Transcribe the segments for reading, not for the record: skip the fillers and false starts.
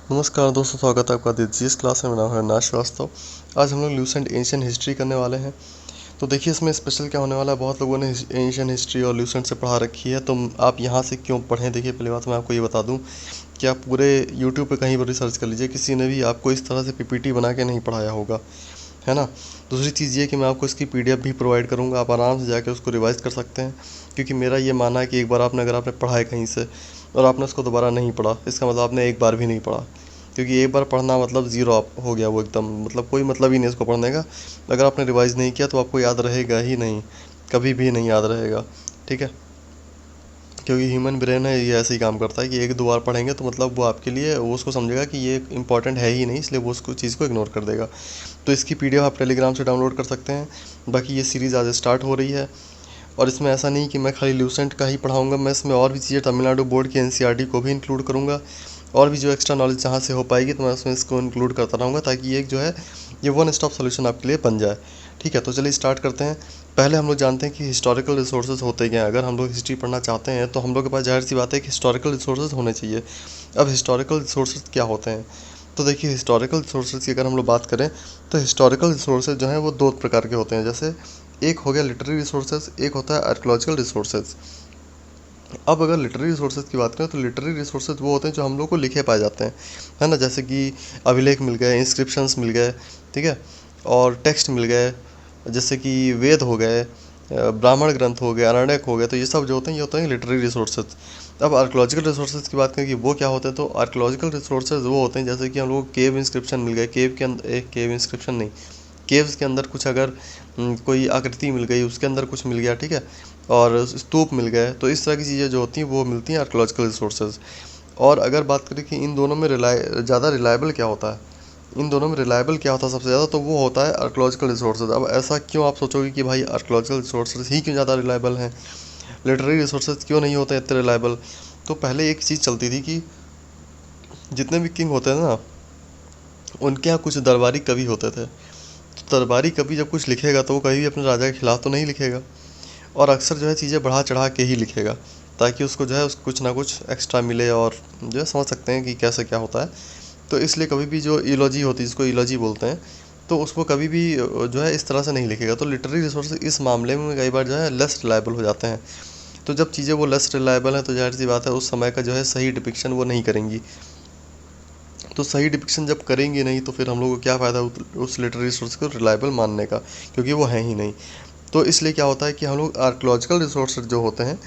नमस्कार दोस्तों, स्वागत है आपका जिस क्लास में। मेरा नाम है नाश श्रीवास्तव। आज हम लोग ल्यूसेंट एंशियंट हिस्ट्री करने वाले हैं। तो देखिए इसमें स्पेशल क्या होने वाला है। बहुत लोगों ने एंशियंट हिस्ट्री और ल्यूसेंट से पढ़ा रखी है, तो आप यहाँ से क्यों पढ़ें। देखिए पहली बात मैं आपको ये बता दूँ कि आप पूरे यूट्यूब पे कहीं पर भी सर्च कर लीजिए, किसी ने भी आपको इस तरह से पीपीटी बना के नहीं पढ़ाया होगा, है ना। दूसरी चीज़ ये कि मैं आपको इसकी पीडीएफ भी प्रोवाइड करूँगा, आप आराम से जाके उसको रिवाइज कर सकते हैं। क्योंकि मेरा ये मानना है कि एक बार अगर आपने पढ़ा है कहीं से और आपने उसको दोबारा नहीं पढ़ा, इसका मतलब आपने एक बार भी नहीं पढ़ा। क्योंकि एक बार पढ़ना मतलब ज़ीरो आप हो गया, वो एकदम मतलब कोई मतलब ही नहीं इसको पढ़ने का। अगर आपने रिवाइज़ नहीं किया तो आपको याद रहेगा ही नहीं, कभी भी नहीं याद रहेगा। ठीक है, क्योंकि ह्यूमन ब्रेन है ये ऐसे ही काम करता है कि एक दो बार पढ़ेंगे तो मतलब वो आपके लिए वो उसको समझेगा कि ये इंपॉर्टेंट है ही नहीं, इसलिए वो उसको चीज़ को इग्नोर कर देगा। तो इसकी पीडीएफ आप टेलीग्राम से डाउनलोड कर सकते हैं। बाकी ये सीरीज़ आज स्टार्ट हो रही है और इसमें ऐसा नहीं कि मैं खाली ल्यूसेंट का ही पढ़ाऊँगा, मैं इसमें और भी चीज़ें तमिलनाडु बोर्ड की एनसीईआरटी को भी इंक्लूड करूँगा। और भी जो एक्स्ट्रा नॉलेज जहाँ से हो पाएगी तो मैं उसमें इसको इंक्लूड करता रहूँगा, ताकि ये जो है ये वन स्टॉप सोल्यूशन आपके लिए बन जाए। ठीक है, तो चलिए स्टार्ट करते हैं। पहले हम लोग जानते हैं कि हिस्टोरिकल रिसोर्सेज होते क्या हैं। अगर हम लोग हिस्ट्री पढ़ना चाहते हैं तो हम लोग के पास जाहिर सी बात है कि हिस्टोरिकल रिसोर्सेज होने चाहिए। अब हिस्टोरिकल रिसोर्सेज क्या होते हैं, तो देखिए हिस्टोरिकल रिसोर्सेज की अगर हम लोग बात करें तो हिस्टोरिकल रिसोर्सेज जो हैं वो दो प्रकार के होते हैं। जैसे एक हो गया लिटरेरी रिसोर्सेज, एक होता है आर्कियोलॉजिकल रिसोर्सेज। अब अगर लिटरेरी रिसोर्सेज की बात करें तो लिटरेरी रिसोर्सेज वो होते हैं जो हम लोग को लिखे पाए जाते हैं, है ना। जैसे कि अभिलेख मिल गए, इंस्क्रिप्शंस मिल गए, ठीक है, और टेक्स्ट मिल गए, जैसे कि वेद हो गए, ब्राह्मण ग्रंथ हो गए, अरण्यक हो गए। तो ये सब जो होते हैं ये होते हैं लिटरेरी रिसोर्सेज। अब आर्कियोलॉजिकल रिसोर्सेज की बात करें कि वो क्या होते हैं, तो आर्कियोलॉजिकल रिसोर्सेज वो होते हैं जैसे कि हम लोग को केव इंस्क्रिप्शन मिल गए, केव के अंदर एक केव इंस्क्रिप्शन नहीं, केव्स के अंदर कुछ अगर कोई आकृति मिल गई, उसके अंदर कुछ मिल गया, ठीक है, और स्तूप मिल गए, तो इस तरह की चीज़ें जो होती हैं वो मिलती हैं आर्कियोलॉजिकल रिसोर्सेज। और अगर बात करें कि इन दोनों में ज़्यादा रिलायबल क्या होता है, इन दोनों में रिलायबल क्या होता है सबसे ज़्यादा, तो वो होता है आर्कियोलॉजिकल रिसोर्सेज। अब ऐसा क्यों, आप सोचोगे कि भाई आर्कियोलॉजिकल रिसोर्सेज ही क्यों ज़्यादा रिलायबल हैं, लिटरेरी रिसोर्सेज क्यों नहीं होते इतने रिलायबल। तो पहले एक चीज़ चलती थी कि जितने भी किंग होते थे ना, उनके यहाँ कुछ दरबारी कवि होते थे। तो दरबारी कवि जब कुछ लिखेगा तो वो कभी भी अपने राजा के खिलाफ तो नहीं लिखेगा, और अक्सर जो है चीज़ें बढ़ा चढ़ा के ही लिखेगा, ताकि उसको जो है उसको कुछ ना कुछ एक्स्ट्रा मिले, और जो है समझ सकते हैं कि कैसे क्या होता है। तो इसलिए कभी भी जो इलॉजी होती है, जिसको इलॉजी बोलते हैं, तो उसको कभी भी जो है इस तरह से नहीं लिखेगा। तो लिटरेरी रिसोर्स इस मामले में कई बार जो है लेस रिलायबल हो जाते हैं। तो जब चीज़ें वो लेस रिलायबल हैं तो जाहिर सी बात है उस समय का जो है सही डिपिक्शन वो नहीं करेंगी। तो सही डिपिक्शन जब करेंगे नहीं तो फिर हम लोग को क्या फ़ायदा उस लिटरेरी रिसोर्स को रिलायबल मानने का, क्योंकि वो हैं ही नहीं। तो इसलिए क्या होता है कि हम लोग आर्कियोलॉजिकल रिसोर्स जो होते हैं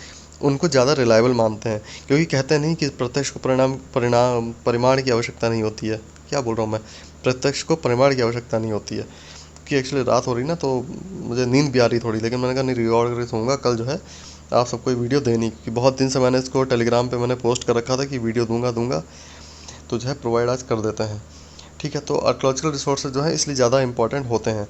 उनको ज़्यादा रिलायबल मानते हैं, क्योंकि कहते नहीं कि प्रत्यक्ष को परिमाण की आवश्यकता नहीं होती है। क्या बोल रहा हूँ मैं, प्रत्यक्ष को परिमाण की आवश्यकता नहीं होती है। कि एक्चुअली रात हो रही ना, तो मुझे नींद भी आ रही थोड़ी, लेकिन मैंने कहा नहीं रिकॉर्ड करके सोऊंगा, कल जो है आप सबको वीडियो देनी, क्योंकि बहुत दिन से मैंने इसको टेलीग्राम पे मैंने पोस्ट कर रखा था कि वीडियो दूंगा दूंगा, तो जो है प्रोवाइड आज कर देते हैं। ठीक है, तो आर्कियोलॉजिकल रिसोर्सेज जो है इसलिए ज़्यादा इंपॉर्टेंट होते हैं।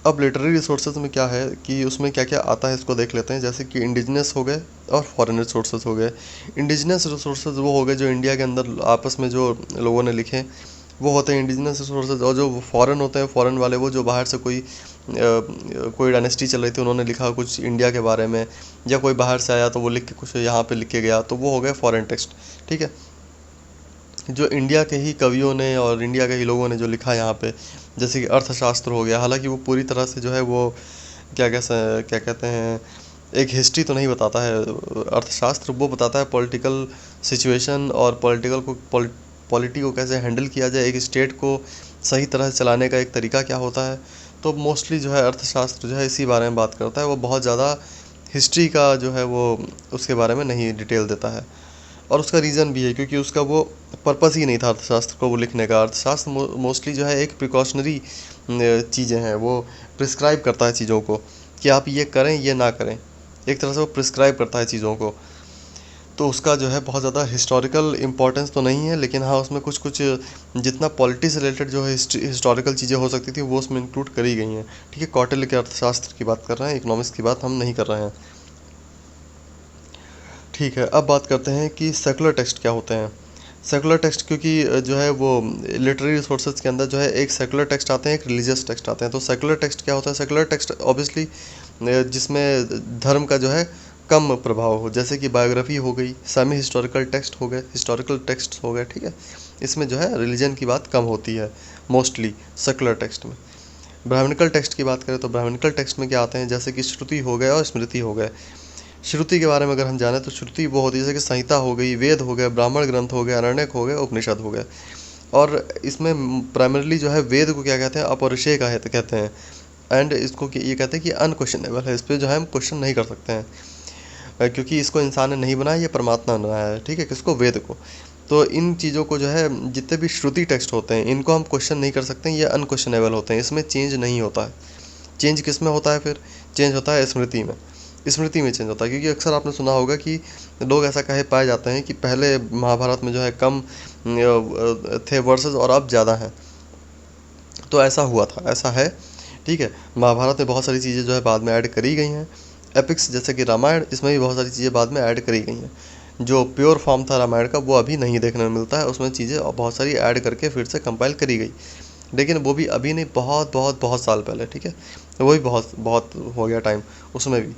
अब लिटरेरी रिसोर्सेज में क्या है कि उसमें क्या क्या आता है इसको देख लेते हैं। जैसे कि इंडिजिनस हो गए और फॉरेन रिसोर्सेज हो गए। इंडिजिनस रिसोर्सेज वो हो गए जो इंडिया के अंदर आपस में जो लोगों ने लिखे, वो होते हैं इंडिजिनस रिसोर्सेज। और जो फॉरेन होते हैं, फॉरेन वाले, वो जो बाहर से कोई डायनेस्टी चल रही थी, उन्होंने लिखा कुछ इंडिया के बारे में, या कोई बाहर से आया तो वो लिख के कुछ यहाँ पे लिख के गया, तो वो हो गए फॉरेन टेक्स्ट। ठीक है, जो इंडिया के ही कवियों ने और इंडिया के ही लोगों ने जो लिखा यहाँ पे, जैसे कि अर्थशास्त्र हो गया, हालांकि वो पूरी तरह से जो है वो क्या कहते हैं, एक हिस्ट्री तो नहीं बताता है। अर्थशास्त्र वो बताता है पॉलिटिकल सिचुएशन और पॉलिटी को कैसे हैंडल किया जाए, एक स्टेट को सही तरह से चलाने का एक तरीका क्या होता है। तो मोस्टली जो है अर्थशास्त्र जो है इसी बारे में बात करता है, वो बहुत ज़्यादा हिस्ट्री का जो है वो उसके बारे में नहीं डिटेल देता है। और उसका रीज़न भी है क्योंकि उसका वो पर्पस ही नहीं था अर्थशास्त्र को वो लिखने का। अर्थशास्त्र मोस्टली जो है एक प्रिकॉशनरी चीज़ें हैं, वो प्रिस्क्राइब करता है चीज़ों को कि आप ये करें ये ना करें, एक तरह से वो प्रिस्क्राइब करता है चीज़ों को। तो उसका जो है बहुत ज़्यादा हिस्टोरिकल इम्पोर्टेंस तो नहीं है, लेकिन हाँ उसमें कुछ कुछ जितना पॉलिटी से रिलेटेड जो है हिस्टोरिकल चीज़ें हो सकती थी वो उसमें इंक्लूड करी गई हैं। ठीक है, कौटिल्य के अर्थशास्त्र की बात कर रहे हैं, इकोनॉमिक्स की बात हम नहीं कर रहे हैं। ठीक है, अब बात करते हैं कि सेकुलर टेक्स्ट क्या होते हैं। सेकुलर टेक्स्ट, क्योंकि जो है वो लिटरेरी रिसोर्सेज के अंदर जो है एक सेकुलर टेक्स्ट आते हैं, एक रिलीजियस टेक्स्ट आते हैं। तो सेकुलर टेक्स्ट क्या होता है, सेकुलर टेक्स्ट ऑब्वियसली जिसमें धर्म का जो है कम प्रभाव हो, जैसे कि बायोग्राफी हो गई, सेमी हिस्टोरिकल टेक्स्ट हो गए, हिस्टोरिकल टेक्स्ट हो गए, ठीक है। इसमें जो है रिलीजन की बात कम होती है मोस्टली सेकुलर टेक्स्ट में। ब्राह्मणिकल टेक्स्ट की बात करें तो ब्राह्मणिकल टेक्स्ट में क्या आते हैं, जैसे कि श्रुति हो गए और स्मृति हो गए। श्रुति के बारे में अगर हम जाने तो श्रुति वो होती है जैसे कि संहिता हो गई, वेद हो गए, ब्राह्मण ग्रंथ हो गए, अरण्यक हो गए, उपनिषद हो गए। और इसमें प्राइमरली जो है वेद को क्या कहते हैं, अपौरुषेय कहते हैं। एंड इसको ये कहते हैं कि अनक्वेश्चनेबल है, इस पर जो है हम क्वेश्चन नहीं कर सकते हैं, क्योंकि इसको इंसान ने नहीं बनाया, ये परमात्मा ने बनाया है, ठीक है, किसको, वेद को। तो इन चीज़ों को जो है जितने भी श्रुति टेक्स्ट होते हैं इनको हम क्वेश्चन नहीं कर सकते हैं, ये अनक्वेश्चनेबल होते हैं, इसमें चेंज नहीं होता है। चेंज किस में होता है फिर, चेंज होता है स्मृति में। स्मृति में चेंज होता है, क्योंकि अक्सर आपने सुना होगा कि लोग ऐसा कहे पाए जाते हैं कि पहले महाभारत में जो है कम थे वर्सेस और अब ज़्यादा हैं। तो ऐसा हुआ था, ऐसा है, ठीक है। महाभारत में बहुत सारी चीज़ें जो है बाद में ऐड करी गई हैं। एपिक्स जैसे कि रामायण, इसमें भी बहुत सारी चीज़ें बाद में ऐड करी गई हैं। जो प्योर फॉर्म था रामायण का वो अभी नहीं देखने में मिलता है, उसमें चीज़ें बहुत सारी ऐड करके फिर से कंपाइल करी गई, लेकिन वो भी अभी नहीं, बहुत बहुत बहुत साल पहले, ठीक है। वो भी बहुत बहुत हो गया टाइम उसमें भी,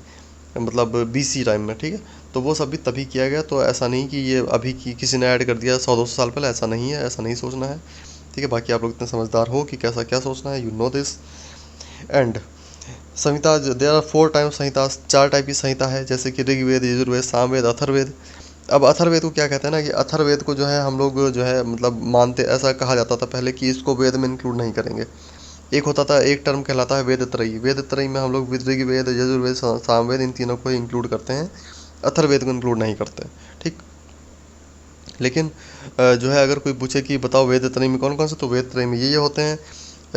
मतलब बीसी टाइम में, ठीक है। तो वो सब भी तभी किया गया, तो ऐसा नहीं कि ये अभी की किसी ने ऐड कर दिया 100-200 साल पहले, ऐसा नहीं है, ऐसा नहीं सोचना है, ठीक है। बाकी आप लोग इतने समझदार हो कि कैसा क्या सोचना है, you know this. And Samhita, there are 4 times Samhita, 4 type की संहिता है, जैसे कि ऋग्वेद, यजुर्वेद, सामवेद, अथर्ववेद। अब अथर्ववेद को क्या कहते हैं ना, कि अथर्ववेद को जो है हम लोग जो है मतलब मानते, ऐसा कहा जाता था पहले कि इसको वेद में इंक्लूड नहीं करेंगे। एक होता था, एक टर्म कहलाता है वेद त्रयी। वेद त्रयी में हम लोग ऋग्वेद, यजुर्वेद, सामवेद, इन तीनों को इंक्लूड करते हैं, अथर्ववेद को इंक्लूड नहीं करते, ठीक। लेकिन जो है अगर कोई पूछे कि बताओ वेद त्रयी में कौन कौन से, तो वेद त्रयी में ये होते हैं।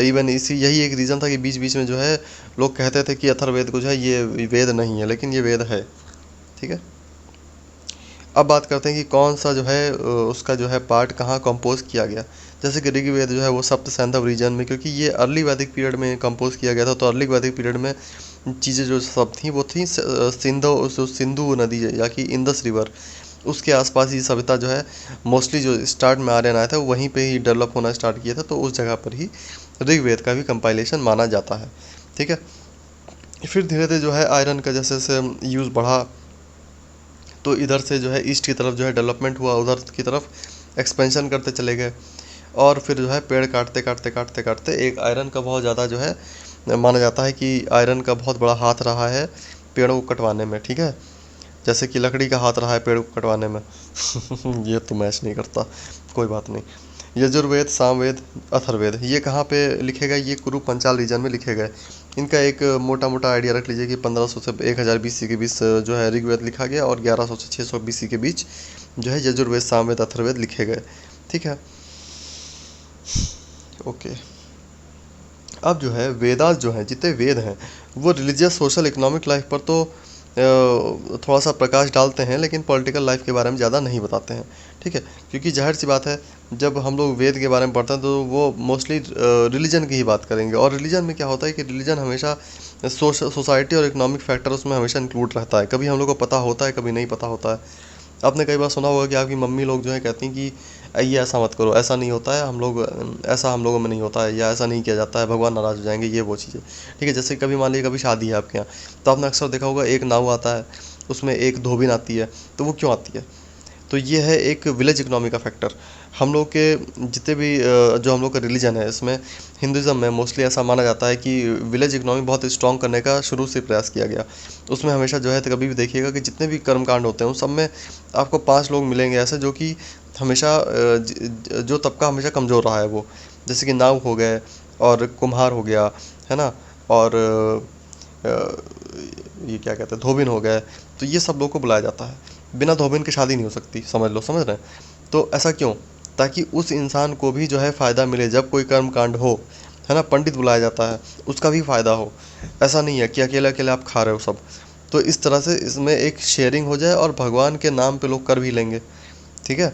इवन यही एक रीज़न था कि बीच बीच में जो है लोग कहते थे कि अथर्ववेद को जो है ये वेद नहीं है, लेकिन ये वेद है, ठीक है। अब बात करते हैं कि कौन सा जो है उसका जो है पार्ट कहाँ कंपोज किया गया। जैसे कि ऋग्वेद जो है वो सप्त सैंधव रीजन में, क्योंकि ये अर्ली वैदिक पीरियड में कंपोज किया गया था, तो अर्ली वैदिक पीरियड में चीज़ें जो सब थी वो थी सिंधु नदी या कि इंदस रिवर, उसके आसपास ही सभ्यता जो है मोस्टली जो स्टार्ट में आर्यन आया था वहीं पे ही डेवलप होना स्टार्ट किया था, तो उस जगह पर ही ऋग्वेद का भी कंपाइलेशन माना जाता है, ठीक है। फिर धीरे धीरे जो है आयरन का जैसे जैसे यूज़ बढ़ा, तो इधर से जो है ईस्ट की तरफ जो है डेवलपमेंट हुआ, उधर की तरफ एक्सपेंशन करते चले गए, और फिर जो है पेड़ काटते काटते काटते काटते एक आयरन का बहुत ज़्यादा जो है माना जाता है कि आयरन का बहुत बड़ा हाथ रहा है पेड़ों को कटवाने में, ठीक है। जैसे कि लकड़ी का हाथ रहा है पेड़ को कटवाने में ये तो मैच नहीं करता, कोई बात नहीं। यजुर्वेद, सामवेद, अथर्ववेद ये कहाँ पे लिखे गए, ये कुरु पंचाल रीजन में लिखे गए। इनका एक मोटा मोटा आइडिया रख लीजिए कि 1500 से 1000 BC के बीच जो है ऋग्वेद लिखा गया, और 1100 से 600 BC के बीच जो है यजुर्वेद, सामवेद, अथर्ववेद लिखे गए, ठीक है। ओके, अब जो है वेदास जो हैं, जितने वेद हैं वो रिलीजियस, सोशल, इकोनॉमिक लाइफ पर तो थोड़ा सा प्रकाश डालते हैं, लेकिन पॉलिटिकल लाइफ के बारे में ज़्यादा नहीं बताते हैं, ठीक है। क्योंकि जाहिर सी बात है, जब हम लोग वेद के बारे में पढ़ते हैं तो वो मोस्टली रिलीजन की ही बात करेंगे, और रिलीजन में क्या होता है कि रिलीजन हमेशा सोसाइटी और इकोनॉमिक फैक्टर उसमें हमेशा इंक्लूड रहता है, कभी हम लोग को पता होता है, कभी नहीं पता होता है। आपने कई बार सुना होगा कि आपकी मम्मी लोग जो है कहती हैं कि ये ऐसा मत करो, ऐसा नहीं होता है, हम लोग ऐसा हम लोगों में नहीं होता है, या ऐसा नहीं किया जाता है, भगवान नाराज़ हो जाएंगे, ये वो चीज़ें, ठीक है। जैसे कभी मान लीजिए कभी शादी है आपके यहाँ, तो आपने अक्सर देखा होगा एक नाव आता है, उसमें एक धोबिन आती है, तो वो क्यों आती है, तो ये है एक विलेज इकोनॉमी का फैक्टर। हम लोग के जितने भी जो हम लोग का रिलीजन है, इसमें हिंदुज़म में मोस्टली ऐसा माना जाता है कि विलेज इकोनॉमी बहुत स्ट्रॉन्ग करने का शुरू से प्रयास किया गया। उसमें हमेशा जो है, तो कभी भी देखिएगा कि जितने भी कर्मकांड होते हैं उस सब में आपको 5 लोग मिलेंगे ऐसे, जो कि हमेशा जो तबका हमेशा कमज़ोर रहा है वो, जैसे कि नाव हो गए, और कुम्हार हो गया, है ना, और ये क्या कहते हैं, धोबिन हो गए, तो ये सब लोग को बुलाया जाता है। बिना धोबिन की शादी नहीं हो सकती, समझ लो, समझ रहे हैं। तो ऐसा क्यों, ताकि उस इंसान को भी जो है फ़ायदा मिले, जब कोई कर्म कांड हो, है ना, पंडित बुलाया जाता है, उसका भी फ़ायदा हो। ऐसा नहीं है कि अकेले अकेले आप खा रहे हो सब, तो इस तरह से इसमें एक शेयरिंग हो जाए, और भगवान के नाम पे लोग कर भी लेंगे, ठीक है।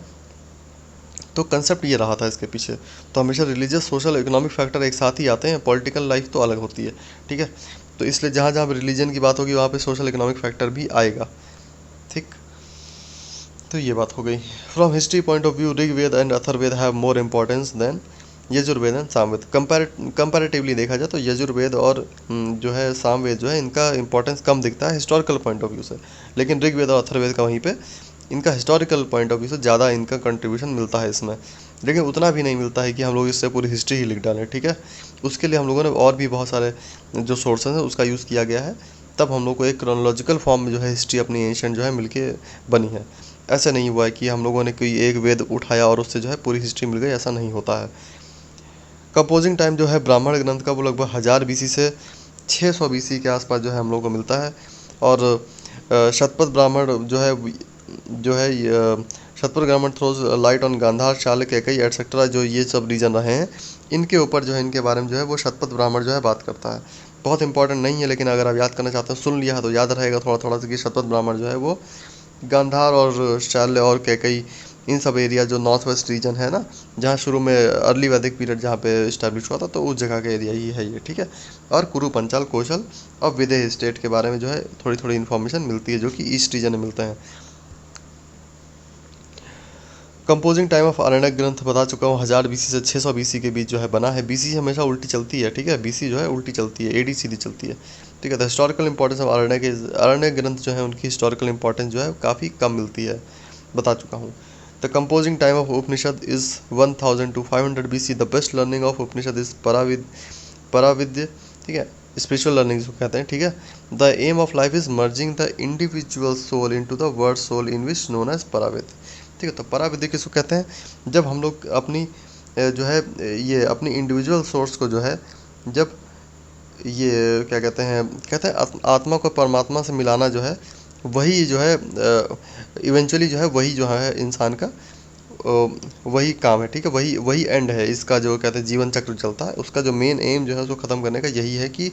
तो कंसेप्ट ये रहा था इसके पीछे। तो हमेशा रिलीजियस, सोशल, इकोनॉमिक फैक्टर एक साथ ही आते हैं, पॉलिटिकल लाइफ तो अलग होती है, ठीक है। तो इसलिए जहाँ जहाँ रिलीजन की बात होगी वहाँ पे सोशल इकोनॉमिक फैक्टर भी आएगा, ठीक। तो ये बात हो गई। From history point of view, Rigveda and Atharvaveda have more importance than Yajurveda and Samaveda. Comparatively देखा जाए तो यजुर्वेद और जो है सामवेद जो है इनका इंपॉर्टेंस कम दिखता है हिस्टोरिकल पॉइंट ऑफ व्यू से, लेकिन ऋग्वेद और अथर्ववेद का वहीं पे इनका हिस्टोरिकल पॉइंट ऑफ व्यू से ज़्यादा इनका कंट्रीब्यूशन मिलता है इसमें, लेकिन उतना भी नहीं मिलता है कि हम लोग इससे पूरी हिस्ट्री ही लिख डालें। ठीक है, उसके लिए हम लोगों ने और भी बहुत सारे जो सोर्सेज हैं उसका यूज़ किया गया है, तब हम लोग को एक क्रोनोलॉजिकल फॉर्म में जो है हिस्ट्री अपनी एंशिएंट जो है मिलके बनी है। ऐसा नहीं हुआ है कि हम लोगों ने कोई एक वेद उठाया और उससे जो है पूरी हिस्ट्री मिल गई, ऐसा नहीं होता है। कंपोजिंग टाइम जो है ब्राह्मण ग्रंथ का वो लगभग 1000 BC से 600 BC के आसपास जो है हम लोग को मिलता है। और Shatapatha Brahmana Shatapatha Brahmana throws light on Gandhara, Shalya, Kaikeyi etcetera, जो ये सब रीजन रहे हैं इनके ऊपर जो है इनके बारे में जो है वो शतपथ ब्राह्मण जो है बात करता है। बहुत इंपॉर्टेंट नहीं है, लेकिन अगर आप याद करना चाहते हो, सुन लिया है तो याद रहेगा थोड़ा थोड़ा सा कि शतपथ ब्राह्मण जो है वो गांधार और शाल्य और कैकई इन सब एरिया जो नॉर्थ वेस्ट रीजन है ना, जहाँ शुरू में अर्ली वैदिक पीरियड जहाँ पे इस्टेब्लिश हुआ था, तो उस जगह का एरिया ही है ये। ठीक है, और कुरु, पंचाल, कौशल और विदेह स्टेट के बारे में जो है थोड़ी थोड़ी इन्फॉर्मेशन मिलती है, जो कि ईस्ट रीजन में मिलते हैं। कंपोजिंग टाइम ऑफ आरण्यक ग्रंथ बता चुका हूँ, 1000 BC से 600 BC के बीच जो है बना है। बीसी हमेशा उल्टी चलती है, ठीक है, बीसी जो है उल्टी चलती है, एडी सीधी चलती है। ठीक है, तो हिस्टोरिकल इंपॉर्टेंस ऑफ आरण्य ग्रंथ जो है उनकी हिस्टोरिकल इंपॉर्टेंस जो है काफ़ी कम मिलती है, बता चुका हूँ। The composing time of Upanishad is 1000 to 500 BC। The best learning of Upanishad is paravidya. ठीक है, स्पिरिचुअल लर्निंग जो कहते हैं। ठीक है, the aim of life is merging the individual soul into the world soul in which known as paravidya. ठीक है, तो पराविद्या किसको कहते हैं, जब हम लोग अपनी जो है ये अपनी इंडिविजुअल सोर्स को जो है, जब ये क्या कहते हैं आत्मा को परमात्मा से मिलाना जो है, वही जो है इवेंचुअली जो है वही जो है इंसान का वही काम है। ठीक है, वही वही एंड है इसका, जो कहते हैं जीवन चक्र चलता है उसका जो मेन एम जो है उसको ख़त्म करने का यही है कि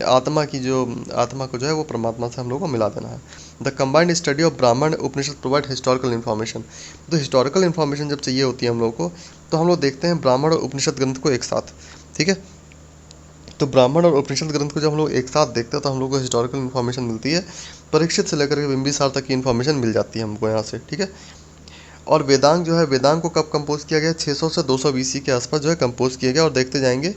आत्मा को जो है वो परमात्मा से हम लोग को मिला देना है। द कंबाइंड स्टडी ऑफ ब्राह्मण उपनिषद प्रोवाइड हिस्टोरिकल इन्फॉर्मेशन। तो हिस्टोरिकल इन्फॉर्मेशन जब चाहिए होती है हम लोग को, तो हम लोग देखते हैं ब्राह्मण और उपनिषद ग्रंथ को एक साथ। ठीक है, तो ब्राह्मण और उपनिषद ग्रंथ को जब हम लोग एक साथ देखते हैं तो हम लोग को हिस्टोरिकल इन्फॉर्मेशन मिलती है। परीक्षित से लेकर के बिंबिसार तक की इन्फॉर्मेशन मिल जाती है हमको यहाँ से। ठीक है, और वेदांग जो है, वेदांग को कब कंपोज किया गया, 600 से 200 BC के आसपास जो है कंपोज किया गया। और देखते जाएंगे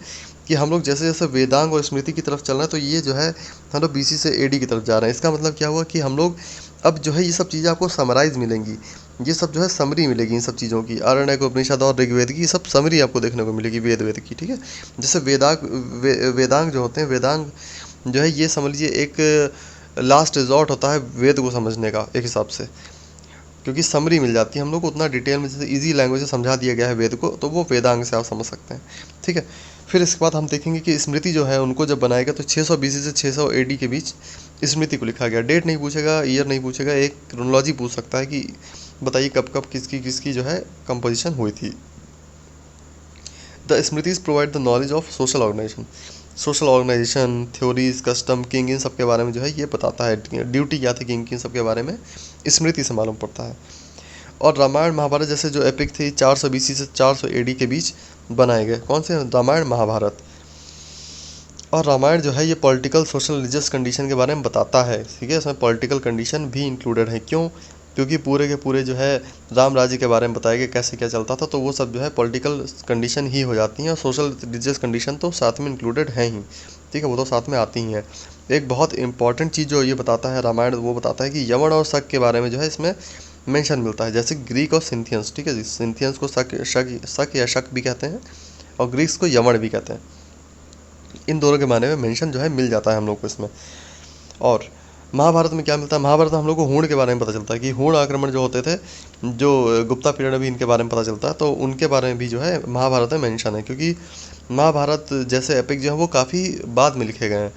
कि हम लोग जैसे जैसे वेदांग और स्मृति की तरफ चल रहे हैं, तो ये जो है हम लोग BC से AD की तरफ जा रहे हैं। इसका मतलब क्या हुआ कि हम लोग अब जो है ये सब चीज़ें आपको समराइज मिलेंगी, ये सब जो है समरी मिलेगी इन सब चीज़ों की, आरण्यक, उपनिषद और ऋग्वेद की सब समरी आपको देखने को मिलेगी वेद की। ठीक है, जैसे वेदांग जो होते हैं, वेदांग जो है ये समझ लीजिए एक लास्ट रिजॉर्ट होता है वेद को समझने का एक हिसाब से, क्योंकि समरी मिल जाती है हम लोग को उतना डिटेल में, जैसे इजी लैंग्वेज से समझा दिया गया है वेद को, तो वो वेदांग से आप समझ सकते हैं। ठीक है, फिर इसके बाद हम देखेंगे कि स्मृति जो है उनको जब बनाएगा तो 600 BC से 600 AD के बीच स्मृति को लिखा गया। डेट नहीं पूछेगा, ईयर नहीं पूछेगा, एक क्रोनोलॉजी पूछ सकता है कि बताइए कब कब किसकी किसकी जो है कंपोजिशन हुई थी। The smritis provide the knowledge of social organisation, theories, custom, king, इन सब के बारे में जो है ये बताता है। ड्यूटी क्या थी किंग की, इन सब के बारे में स्मृति से मालूम पड़ता है। और रामायण महाभारत जैसे जो एपिक थे 400 BC से 400 AD के बीच बनाए गए। कौन से, रामायण महाभारत। और रामायण जो है ये पॉलिटिकल, सोशल, रिलीजियस कंडीशन के बारे में बताता है। ठीक है, इसमें पॉलिटिकल कंडीशन भी इंक्लूडेड है। क्यों, क्योंकि पूरे के पूरे जो है राम राज्य के बारे में बताया गया कैसे क्या चलता था, तो वो सब जो है पॉलिटिकल कंडीशन ही हो जाती हैं, और सोशल रिलीजियस कंडीशन तो साथ में इंक्लूडेड है ही। ठीक है, वो तो साथ में आती ही हैं। एक बहुत इंपॉर्टेंट चीज़ जो ये बताता है रामायण, वो बताता है कि यवन और शक के बारे में जो है इसमें मेंशन मिलता है। जैसे ग्रीक और सिंथियंस, ठीक है, सिंथियंस को शक या शक भी कहते हैं, और ग्रीक्स को यवन भी कहते हैं। इन दोनों के बारे में मेंशन जो है मिल जाता है हम लोग को इसमें। और महाभारत में क्या मिलता है, महाभारत में हम लोग को हूण के बारे में पता चलता है कि हूण आक्रमण जो होते थे, जो गुप्ता पीरियड में भी इनके बारे में पता चलता है, तो उनके बारे में भी जो है महाभारत में मेंशन है। क्योंकि महाभारत जैसे एपिक जो है वो काफ़ी बाद में लिखे गए हैं,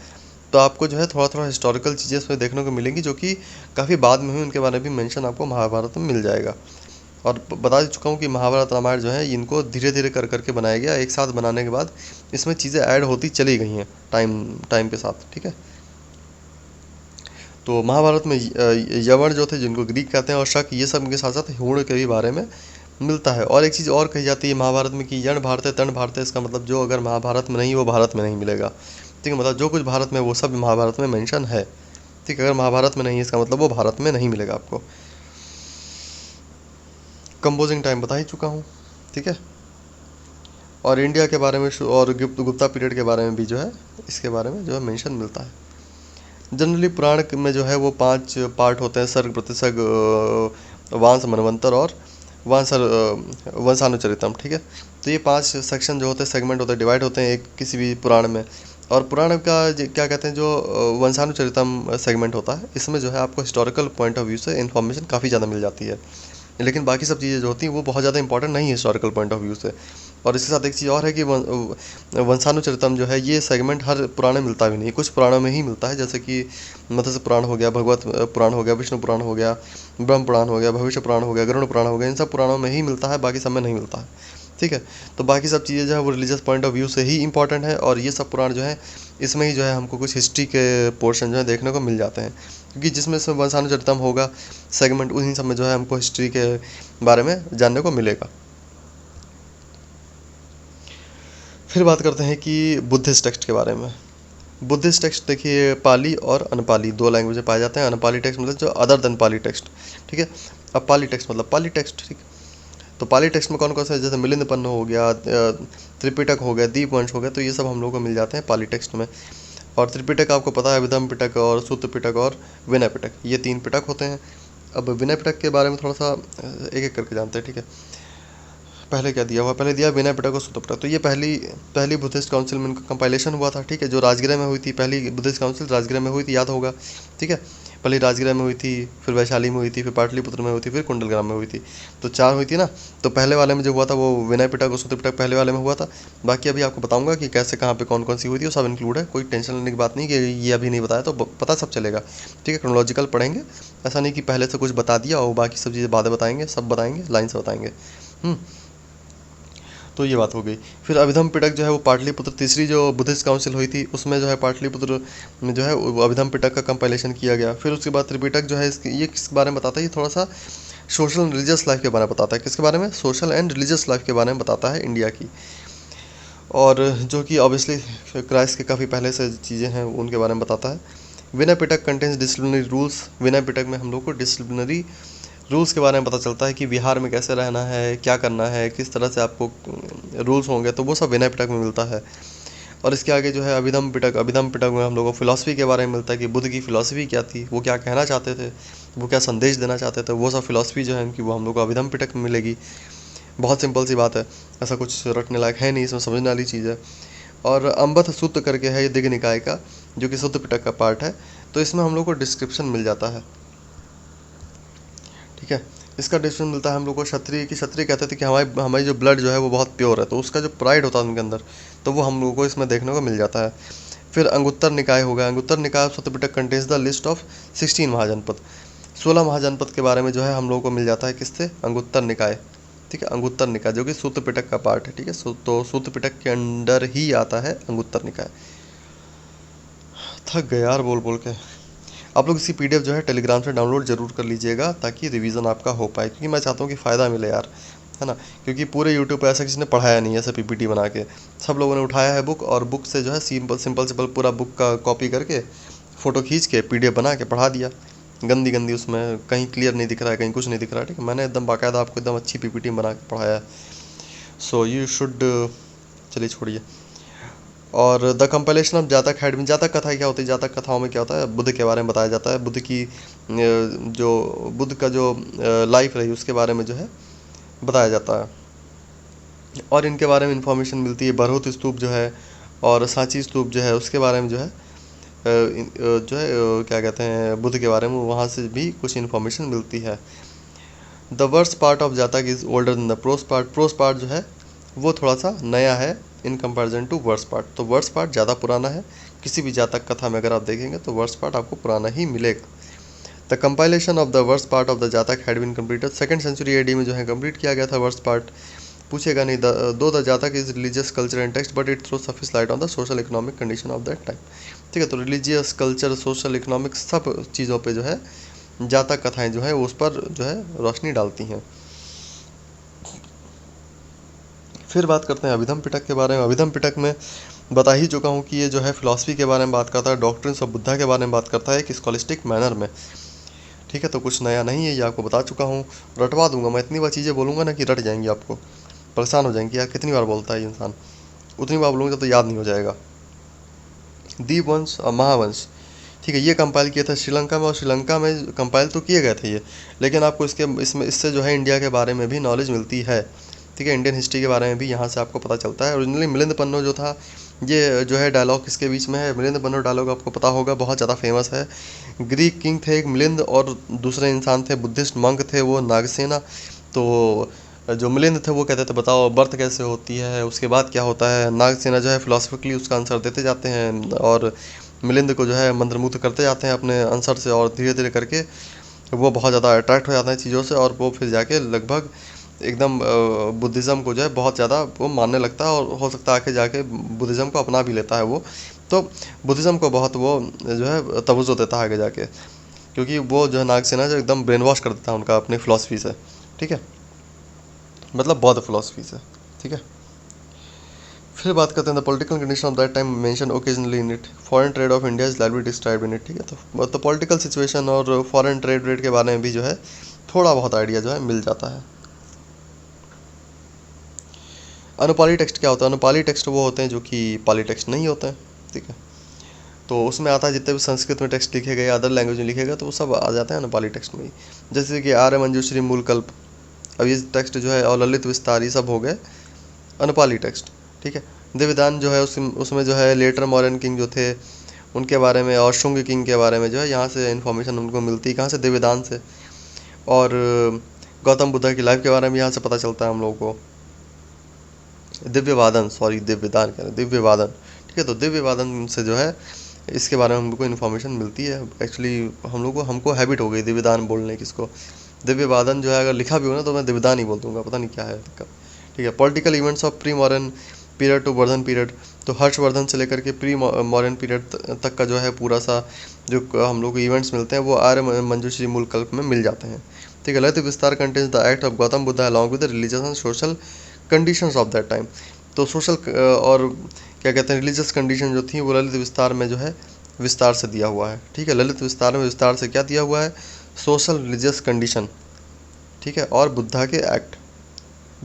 तो आपको जो है थोड़ा थोड़ा हिस्टोरिकल चीज़ें इसमें देखने को मिलेंगी जो कि काफ़ी बाद में हुई, उनके बारे में भी मेंशन आपको महाभारत में मिल जाएगा। और बता चुका हूँ कि महाभारत रामायण जो है इनको धीरे धीरे कर करके बनाया गया, एक साथ बनाने के बाद इसमें चीज़ें ऐड होती चली गई हैं टाइम के साथ। ठीक है, तो महाभारत में यवन जो थे जिनको ग्रीक कहते हैं, और शक, ये सब के साथ साथ हूण के भी बारे में मिलता है। और एक चीज़ और कही जाती है महाभारत में कि यण भारत है तण भारत है, इसका मतलब जो अगर महाभारत में नहीं वो भारत में नहीं मिलेगा। ठीक है, मतलब जो कुछ भारत में वो सब महाभारत में मेंशन है। ठीक है, अगर महाभारत में नहीं इसका मतलब वो भारत में नहीं मिलेगा आपको। कंपोजिंग टाइम बता ही चुका हूँ। ठीक है, और इंडिया के बारे में और गुप्ता पीरियड के बारे में भी जो है इसके बारे में जो है मेंशन मिलता है। जनरली पुराण में जो है वो 5 पार्ट होते हैं, सर्ग, प्रतिसर्ग, वांस, मनवंतर और वंशानुचरितम। ठीक है, तो ये 5 सेक्शन जो होते हैं, सेगमेंट होते हैं, डिवाइड होते हैं एक किसी भी पुराण में। और पुराण का क्या कहते हैं, जो वंशानुचरितम सेगमेंट होता है, इसमें जो है आपको हिस्टोरिकल पॉइंट ऑफ व्यू से इन्फॉर्मेशन काफ़ी ज़्यादा मिल जाती है। लेकिन बाकी सब चीज़ें जो होती हैं वो बहुत ज़्यादा इंपॉर्टेंट नहीं है हिस्टोरिकल पॉइंट ऑफ व्यू से। और इसके साथ एक चीज़ और है कि वंशानुचरितम जो है ये सेगमेंट हर पुराण में मिलता भी नहीं, कुछ पुराणों में ही मिलता है, जैसे कि मत्स्य पुराण हो गया, भगवत पुराण हो गया, विष्णु पुराण हो गया, ब्रह्म पुराण हो गया, भविष्य पुराण हो गया, गरुड़ पुराण हो गया। इन सब पुराणों में ही मिलता है, बाकी सब में नहीं मिलता है। ठीक है, तो बाकी सब चीज़ें जो है वो रिलीजियस पॉइंट ऑफ व्यू से ही इंपॉर्टेंट है। और ये सब पुराण जो है इसमें ही जो है हमको कुछ हिस्ट्री के पोर्शन जो है देखने को मिल जाते हैं, क्योंकि जिसमें से वंशानुचरितम होगा सेगमेंट, उन्हीं सब में जो है हमको हिस्ट्री के बारे में जानने को मिलेगा। फिर बात करते हैं कि बुद्धिस्ट टेक्स्ट के बारे में। बुद्धिस्ट टेक्स्ट देखिए, पाली और अनपाली 2 लैंग्वेज में पाए जाते हैं। अनपाली टेक्स्ट मतलब जो अदर देन पाली टेक्स्ट। ठीक है, अब पाली टेक्स्ट मतलब पाली टेक्स्ट। ठीक, तो पाली टेक्स्ट में कौन कौन से, जैसे मिलिंदपन्न हो गया, त्रिपिटक हो गया, दीपवंश हो गया, तो ये सब हम लोग को मिल जाते हैं पाली टेक्स्ट में। और त्रिपिटक आपको पता है, विधम पिटक और सूत्र पिटक और विनय पिटक, ये 3 पिटक होते हैं। अब विनय पिटक के बारे में थोड़ा सा एक एक करके जानते हैं। ठीक है, पहले क्या दिया हुआ, पहले दिया विनय पिटक और सूत्र पिटक। तो ये पहली बुद्धिस्ट काउंसिल में इनका कंपाइलेशन हुआ था। ठीक है, जो राजगृह में हुई थी, पहली बुद्धिस्ट काउंसिल राजगृह में हुई थी, याद होगा। ठीक है, पहले राजगृह में हुई थी, फिर वैशाली में हुई थी, फिर पाटलिपुत्र में हुई थी, फिर कुंडलग्राम में हुई थी। तो 4 हुई थी ना। तो पहले वाले में जो हुआ था वो विनय पिटक और सूत्र पिटक पहले वाले में हुआ था। बाकी अभी आपको बताऊंगा कि कैसे, कहाँ पे कौन कौन सी हुई थी, वो सब इंक्लूड है। कोई टेंशन लेने की बात नहीं कि ये अभी नहीं बताया तो पता सब चलेगा। ठीक है, क्रोनोलॉजिकल पढ़ेंगे, ऐसा नहीं कि पहले से कुछ बता दिया और बाकी सब चीज़ें बातें बताएंगे, सब बताएंगे, लाइन से बताएंगे। तो ये बात हो गई। फिर अभिधम पिटक जो है वो पाटलिपुत्र, तीसरी जो बुद्धिस्ट काउंसिल हुई थी उसमें जो है पाटलिपुत्र में जो है वो अभिधम पिटक का कंपाइलेशन किया गया। फिर उसके बाद त्रिपिटक जो है इसकी, ये किस बारे में बताता है, ये थोड़ा सा सोशल एंड रिलीजियस लाइफ के बारे में बताता है। किसके बारे में, सोशल एंड रिलीजियस लाइफ के बारे में बताता है इंडिया की। और जो कि ऑब्वियसली क्राइस्ट के काफ़ी पहले से चीज़ें हैं उनके बारे में बताता है। Vinaya Pitaka contains disciplinary rules. Vinaya Pitaka में हम लोग को डिसिप्लिनरी रूल्स के बारे में पता चलता है कि बिहार में कैसे रहना है, क्या करना है, किस तरह से आपको रूल्स होंगे, तो वो सब विनय पिटक में मिलता है। और इसके आगे जो है अभिधम पिटक। अभिधम पिटक में हम लोगों को फिलॉसफी के बारे में मिलता है कि बुद्ध की फिलॉसफी क्या थी, वो क्या कहना चाहते थे, वो क्या संदेश देना चाहते थे, वो सब फिलॉसफी जो है उनकी वो हम लोग को अभिधम पिटक में मिलेगी। बहुत सिंपल सी बात है, ऐसा कुछ रटने लायक है नहीं, इसमें समझने वाली चीज़ है। और अम्बथ सूत्र करके है ये दिग्ग निकाय का, जो कि सूत्र पिटक का पार्ट है, तो इसमें हम लोग को डिस्क्रिप्शन मिल जाता है। ठीक है, इसका डिस्क्रिप्शन मिलता है हम लोग को क्षत्रिय की। क्षत्रिय कहते थे कि हमारी हमारी जो ब्लड जो है वो बहुत प्योर है, तो उसका जो प्राइड होता है उनके अंदर, तो वो हम लोगों को इसमें देखने को मिल जाता है। फिर अंगुत्तर निकाय होगा। अंगुत्तर निकाय सूत्र पिटक कंटेन्स द लिस्ट ऑफ 16 महाजनपद। 16 महाजनपद के बारे में जो है हम लोगों को मिल जाता है किससे, अंगुत्तर निकाय। ठीक है, अंगुत्तर निकाय जो कि सूत्र पिटक का पार्ट है। ठीक है, तो सूत्र पिटक के अंडर ही आता है अंगुत्तर निकाय। थक गए यार बोल बोल के। आप लोग इसकी पीडीएफ जो है टेलीग्राम से डाउनलोड जरूर कर लीजिएगा, ताकि रिवीजन आपका हो पाए, क्योंकि मैं चाहता हूँ कि फ़ायदा मिले यार, है ना। क्योंकि पूरे यूट्यूब पे ऐसा किसी ने पढ़ाया नहीं है ऐसे पीपीटी बना के। सब लोगों ने उठाया है बुक, और बुक से जो है सिंपल सिंपल सिंपल पूरा बुक का कॉपी करके फ़ोटो खींच के पीडीएफ बना के पढ़ा दिया। गंदी गंदी, उसमें कहीं क्लियर नहीं दिख रहा है, कहीं कुछ नहीं दिख रहा है। ठीक है, मैंने एकदम बाकायदा आपको एकदम अच्छी पीपीटी बना के पढ़ाया है। सो यू शुड, चलिए छोड़िए। और द कंपाइलेशन ऑफ जातक हैड बीन। जातक कथा क्या होती है, जातक कथाओं में क्या होता है, बुद्ध के बारे में बताया जाता है। बुद्ध की जो बुद्ध का जो लाइफ रही उसके बारे में जो है बताया जाता है, और इनके बारे में इंफॉर्मेशन मिलती है। बरहुत स्तूप जो है और सांची स्तूप जो है उसके बारे में जो है क्या कहते हैं, बुद्ध के बारे में वहाँ से भी कुछ इन्फॉर्मेशन मिलती है। The verse part of Jataka is older than the prose part. Prose part जो है वो थोड़ा सा नया है in comparison to verse part. तो वर्स पार्ट ज़्यादा पुराना है। किसी भी जातक कथा में अगर आप देखेंगे तो वर्स पार्ट आपको पुराना ही मिलेगा। The compilation of the verse part of the Jataka had been completed. 2nd century AD में जो है कंप्लीट किया गया था वर्स पार्ट। पूछेगा नहीं, though the Jataka is religious culture and text but it throw sufficient light on the social economic condition of that time. ठीक है, तो रिलीजियस कल्चर, सोशल इकोनॉमिक सब चीज़ों पे जो है जातक कथाएं जो है उस पर जो है रोशनी डालती हैं। फिर बात करते हैं अभिधम पिटक के बारे में। अभिधम पिटक में बता ही चुका हूँ कि ये जो है फिलॉसफी के बारे में बात करता है, डॉक्ट्रिन्स ऑफ बुद्धा के बारे में बात करता है एक स्कॉलिस्टिक मैनर में। ठीक है, तो कुछ नया नहीं है, ये आपको बता चुका हूँ, रटवा दूंगा मैं, इतनी बार चीज़ें बोलूँगा ना कि रट जाएंगी आपको। परेशान हो जाएंगे, यार कितनी बार बोलता है ये इंसान, उतनी बार बोलूँगा तो याद नहीं हो जाएगा। दीपवंश और महावंश, ठीक है, ये कंपाइल किया था श्रीलंका में, और श्रीलंका में कंपाइल तो किए गए थे ये, लेकिन आपको इससे जो है इंडिया के बारे में भी नॉलेज मिलती है, ठीक है, इंडियन हिस्ट्री के बारे में भी यहाँ से आपको पता चलता है। ओरिजिनली मिलिंद पन्नो जो था, ये जो है डायलॉग किसके बीच में है, मिलिंद पन्नो डायलॉग आपको पता होगा, बहुत ज़्यादा फेमस है। ग्रीक किंग थे एक मिलिंद, और दूसरे इंसान थे बुद्धिस्ट मंक थे वो नागसेना। तो जो मिलिंद थे वो कहते थे बताओ बर्थ कैसे होती है, उसके बाद क्या होता है। नागसेना जो है फिलोसफिकली उसका आंसर देते जाते हैं, और मिलिंद को जो है मंत्रमुग्ध करते जाते हैं अपने आंसर से, और धीरे धीरे करके वो बहुत ज़्यादा अट्रैक्ट हो जाते हैं चीज़ों से, और वो फिर जाके लगभग एकदम बुद्धिज़्म को जो है बहुत ज़्यादा वो मानने लगता है, और हो सकता है आके जाके बुद्धिज़्म को अपना भी लेता है वो। तो बुद्धिज़्म को बहुत वो जो है तवज्जो देता है आगे जाके, क्योंकि वो जो है नागसेना जो एकदम ब्रेन वॉश कर देता है उनका अपनी फ़िलासफ़ी से, ठीक है, मतलब बौद्ध फ़िलासफ़ी से, ठीक है। फिर बात करते हैं the political condition of that time mention occasionally in it, foreign trade off India is lively describe in it, ठीक है। तो पॉलिटिकल सिचुएशन और फॉरेन ट्रेड रेट के बारे में भी जो है थोड़ा बहुत आइडिया जो है मिल जाता है। अनुपाली टेक्स्ट क्या होता है, अनुपाली टेक्स्ट वो होते हैं जो कि पाली टेक्स्ट नहीं होते हैं, ठीक है। तो उसमें आता है जितने भी संस्कृत में टेक्स्ट लिखे गए, अदर लैंग्वेज में लिखे गए, तो वो सब आ जाते हैं अनुपाली टेक्स्ट में ही। जैसे कि आर्य मंजूश्री मूलकल्प, अब ये टेक्स्ट जो है, और ललित विस्तार, ये सब हो गए अनुपाली टेक्स्ट, ठीक है। दिव्यदान जो है उसमें जो है लेटर मॉडर्न किंग जो थे उनके बारे में, और शुंग किंग के बारे में जो है यहाँ से इन्फॉर्मेशन उनको मिलती है, कहाँ से, दिव्यदान से। और गौतम बुद्ध की लाइफ के बारे में यहाँ से पता चलता है हम लोगों को। दिव्यवादन, सॉरी दिव्यदान कह रहे हैं, दिव्यवादन, ठीक है। तो दिव्यवादन से जो है इसके बारे में हमको इन्फॉर्मेशन मिलती है। एक्चुअली हमको हैबिट हो गई दिव्यदान बोलने की, इसको दिव्यवादन जो है अगर लिखा भी हो ना तो मैं दिव्यदान ही बोल दूंगा, पता नहीं क्या है दिक्कत, ठीक है। Political events of pre modern period to Vardhan period, तो हर्षवर्धन से लेकर के प्री मॉडर्न पीरियड तक का जो है पूरा सा जो हम लोग को इवेंट्स मिलते हैं वो आर्य मंजूश्री मूलकल्प में मिल जाते हैं, ठीक है। ललित विस्तार contains the act of Gautam Buddha along with the religious and social conditions of that time, तो सोशल और क्या कहते हैं रिलीजियस कंडीशन जो थी वो ललित विस्तार में जो है विस्तार से दिया हुआ है, ठीक है। ललित विस्तार में विस्तार से क्या दिया हुआ है, सोशल रिलीजियस कंडीशन, ठीक है, और बुद्धा के एक्ट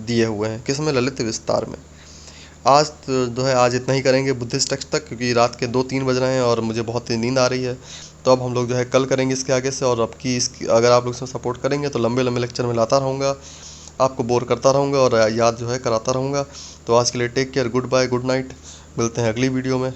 दिए हुए हैं, किस में, ललित विस्तार में। आज तो जो है आज इतना ही करेंगे बुद्धिस्ट टेक्स्ट तक, क्योंकि रात के 2-3 बज रहे हैं और मुझे बहुत ही नींद आ रही है। तो अब हम लोग जो है कल करेंगे इसके आगे से, और अब की इसकी अगर आप लोग इसमें सपोर्ट करेंगे तो लंबे लंबे लेक्चर में लाता रहूँगा, आपको बोर करता रहूँगा और याद जो है कराता रहूँगा। तो आज के लिए take care, goodbye, good night, मिलते हैं अगली वीडियो में।